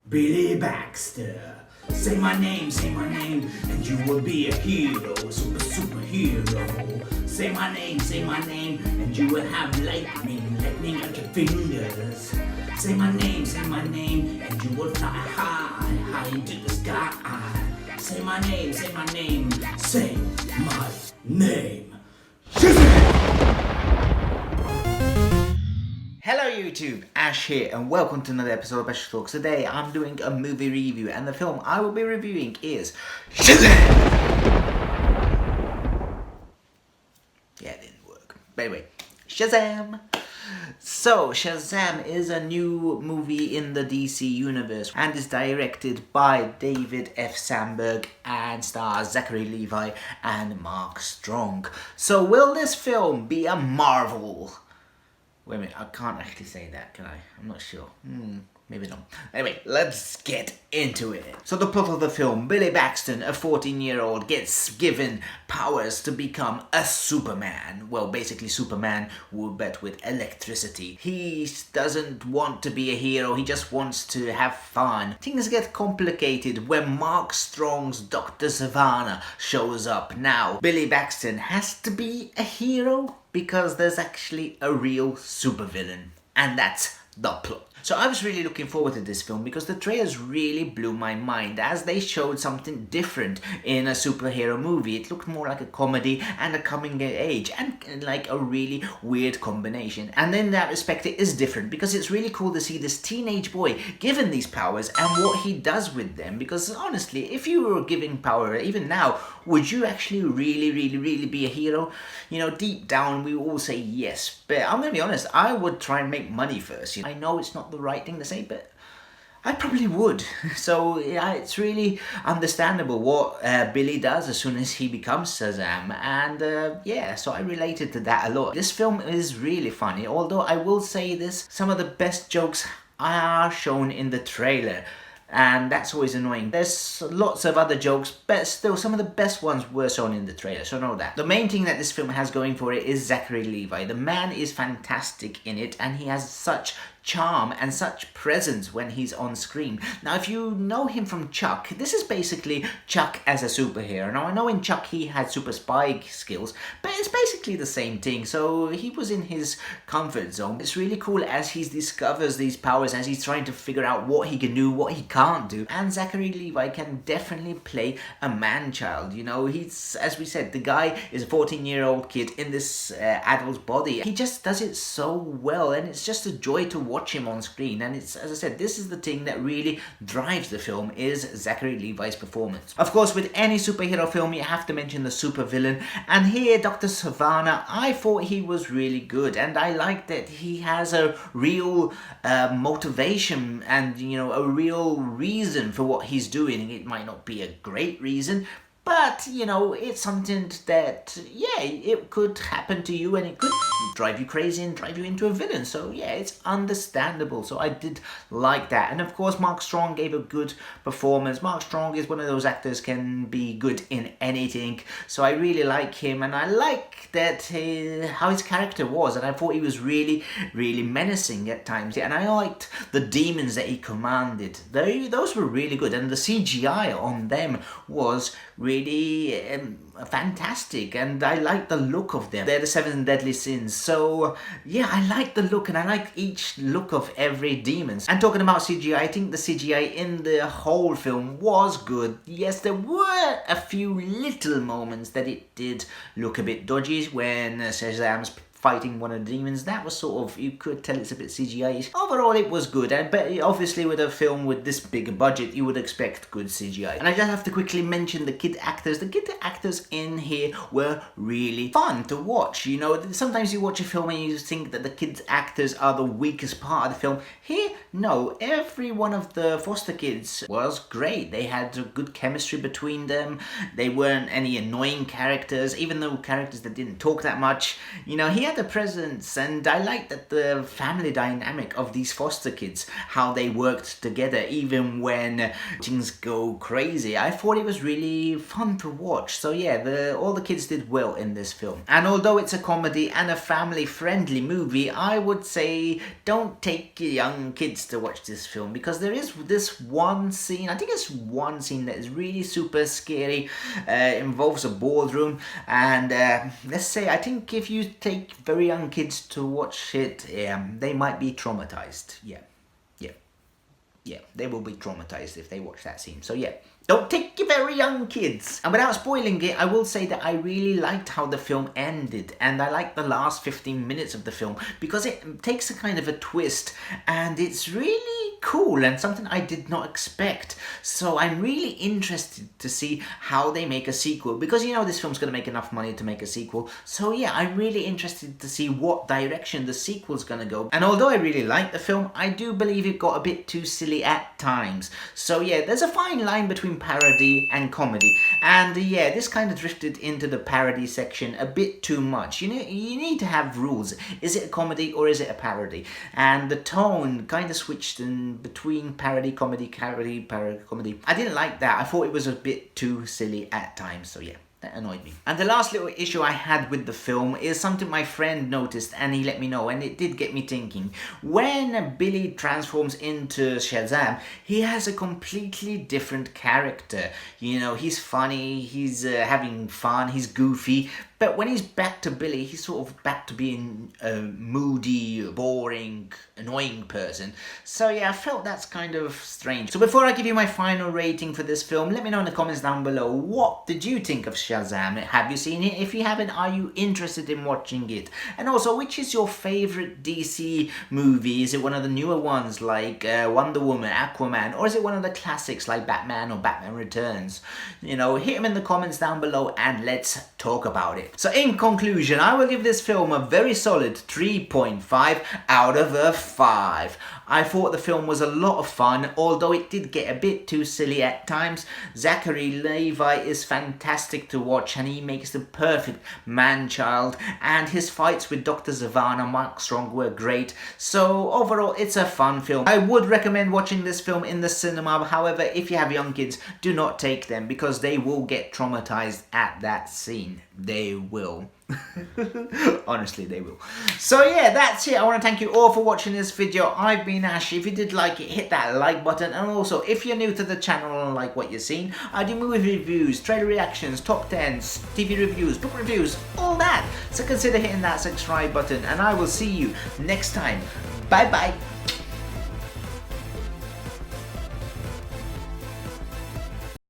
Billy Baxter. Say my name, and you will be a hero, superhero. Say my name, and you will have lightning at your fingers. Say my name, and you will fly high into the sky. Say my name, say my name. Shazam! Hello YouTube, Ash here and welcome to another episode of Ash Talks. Today I'm doing a movie review and the film I will be reviewing is Shazam! Yeah, it didn't work. But anyway, Shazam! So, Shazam is a new movie in the DC universe and is directed by David F. Sandberg and stars Zachary Levi and Mark Strong. So, will this film be a marvel? Wait a minute, I can't actually say that, can I? I'm not sure. Maybe not. Anyway, let's get into it. So the plot of the film, Billy Baxter, a 14-year-old, gets given powers to become a Superman. Well, basically Superman, but with electricity. He doesn't want to be a hero, he just wants to have fun. Things get complicated when Mark Strong's Dr. Savannah shows up. Now, Billy Baxter has to be a hero because there's actually a real supervillain. And that's the plot. So I was really looking forward to this film because the trailers really blew my mind as they showed something different in a superhero movie. It looked more like a comedy and a coming of age and like a really weird combination. And in that respect it is different because it's really cool to see this teenage boy given these powers and what he does with them. Because honestly, if you were given power even now, would you actually really be a hero? You know, deep down we all say yes, but I'm gonna be honest, I would try and make money first. I know it's not the right thing to say, but I probably would. So yeah, it's really understandable what Billy does as soon as he becomes Shazam, and yeah, so I related to that a lot. This film is really funny, although I will say this, some of the best jokes are shown in the trailer. And that's always annoying. There's lots of other jokes, but still some of the best ones were shown in the trailer, so know that. The main thing that this film has going for it is Zachary Levi. The man is fantastic in it and he has such charm and such presence when he's on screen. Now if you know him from Chuck, this is basically Chuck as a superhero. Now I know in Chuck he had super spy skills, but it's basically the same thing, so he was in his comfort zone. It's really cool as he discovers these powers, as he's trying to figure out what he can do, what he can't do, and Zachary Levi can definitely play a man-child. You know, he's, as we said, the guy is a 14-year-old kid in this adult body. He just does it so well and it's just a joy to watch him on screen. And it's, as I said, this is the thing that really drives the film, is Zachary Levi's performance. Of course, with any superhero film you have to mention the supervillain, and here Dr. Savannah, I thought he was really good and I like that he has a real motivation and, you know, a real reason for what he's doing. It might not be a great reason, but, you know, it's something that, yeah, it could happen to you and it could drive you crazy and drive you into a villain. So, yeah, it's understandable. So I did like that. And, of course, Mark Strong gave a good performance. Mark Strong is one of those actors can be good in anything. So I really like him. And I like that how his character was. And I thought he was really menacing at times. Yeah, and I liked the demons that he commanded. Those were really good. And the CGI on them was really fantastic, and I like the look of them. They're the 7 deadly sins, so yeah, I like the look and I like each look of every demon. And talking about CGI, I think the CGI in the whole film was good. Yes, there were a few little moments that it did look a bit dodgy when Shazam's fighting one of the demons. That was sort of, you could tell it's a bit CGI-ish. Overall it was good, but obviously with a film with this big a budget you would expect good CGI. And I just have to quickly mention the kid actors. The kid actors in here were really fun to watch. You know, sometimes you watch a film and you think that the kid actors are the weakest part of the film. Here, no, every one of the foster kids was great. They had a good chemistry between them. They weren't any annoying characters, even though characters that didn't talk that much. You know, he had a presence, and I liked that the family dynamic of these foster kids, how they worked together even when things go crazy. I thought it was really fun to watch. So yeah, all the kids did well in this film. And although it's a comedy and a family-friendly movie, I would say don't take young kids to watch this film, because there is this one scene, I think it's one scene that is really super scary, involves a boardroom, and let's say I think if you take very young kids to watch it, they might be traumatized. Yeah, they will be traumatized if they watch that scene. So yeah, don't take your very young kids. And without spoiling it, I will say that I really liked how the film ended, and I liked the last 15 minutes of the film because it takes a kind of a twist, and it's really cool and something I did not expect. So I'm really interested to see how they make a sequel, because you know this film's going to make enough money to make a sequel. So yeah, I'm really interested to see what direction the sequel's going to go. And although I really liked the film, I do believe it got a bit too silly at times. So yeah, there's a fine line between parody and comedy, and yeah, this kind of drifted into the parody section a bit too much. You know, you need to have rules. Is it a comedy or is it a parody? And the tone kind of switched in between parody, comedy, parody, comedy. I didn't like that. I thought it was a bit too silly at times. So yeah, that annoyed me. And the last little issue I had with the film is something my friend noticed, and he let me know, and it did get me thinking. When Billy transforms into Shazam, he has a completely different character. You know, he's funny, he's having fun, he's goofy, but when he's back to Billy, he's sort of back to being a moody, boring, annoying person. So yeah, I felt that's kind of strange. So before I give you my final rating for this film, let me know in the comments down below, what did you think of Shazam? Have you seen it? If you haven't, are you interested in watching it? And also, which is your favorite DC movie? Is it one of the newer ones like Wonder Woman, Aquaman, or is it one of the classics like Batman or Batman Returns? You know, hit them in the comments down below and let's talk about it. So in conclusion, I will give this film a very solid 3.5 out of 5. I thought the film was a lot of fun, although it did get a bit too silly at times. Zachary Levi is fantastic to watch, and he makes the perfect man-child, and his fights with Dr. Zavan and Mark Strong were great. So overall, it's a fun film. I would recommend watching this film in the cinema. However, if you have young kids, do not take them, because they will get traumatized at that scene. They will. Honestly, they will. So yeah, that's it. I want to thank you all for watching this video. I've been Ash. If you did like it, hit that like button. And also, if you're new to the channel and like what you're seeing, I do movie reviews, trailer reactions, top 10s, TV reviews, book reviews, all that. So consider hitting that subscribe button, and I will see you next time. Bye bye.